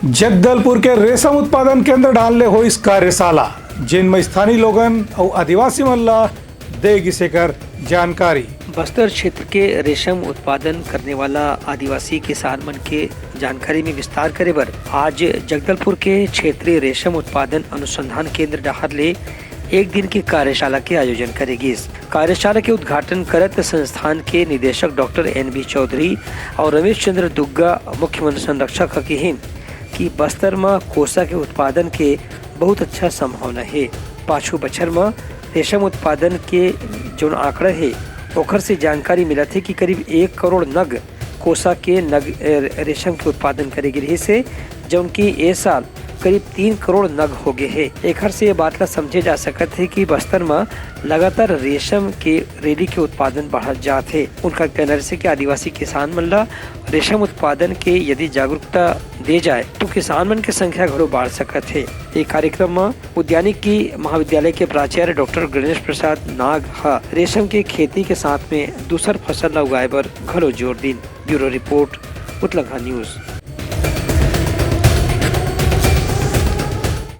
जगदलपुर के रेशम उत्पादन केंद्र डालने हो इस कार्यशाला, जिनमें स्थानीय लोगन और आदिवासी मल्ला देगी से कर जानकारी। बस्तर क्षेत्र के रेशम उत्पादन करने वाला आदिवासी किसान मन के जानकारी में विस्तार करे बर आज जगदलपुर के क्षेत्रीय रेशम उत्पादन अनुसंधान केंद्र डाहर ले एक दिन की कार्यशाला के आयोजन करेगी। इस कार्यशाला के उद्घाटन करत संस्थान के निदेशक डॉक्टर NB चौधरी और रमेश चंद्र दुग्गा मुख्य वन संरक्षक कहिन कि बस्तर में कोसा के उत्पादन के बहुत अच्छा संभावना है। पाछू बछर में रेशम उत्पादन के जो आंकड़ा है ओखर से जानकारी मिला थे कि करीब 1 करोड़ नग कोसा के नग रेशम के उत्पादन करे गिरे से जो उनकी ए साल करीब 3 करोड़ नग हो गए है। एखर से ये बात ला समझे जा सकत है कि बस्तर में लगातार रेशम के रेडी के उत्पादन बढ़त जात है। उनका कहना है कि आदिवासी किसान मन ला रेशम उत्पादन के यदि जागरूकता दे जाए तो किसान मन की संख्या घरो बढ़ सकत है। एक कार्यक्रम में उद्यानिकी महाविद्यालय के प्राचार्य डॉक्टर गणेश प्रसाद नाग रेशम के खेती के साथ में दूसर फसल उगाए बर घरो जोर दिन। Bureau report Uttarakhand news.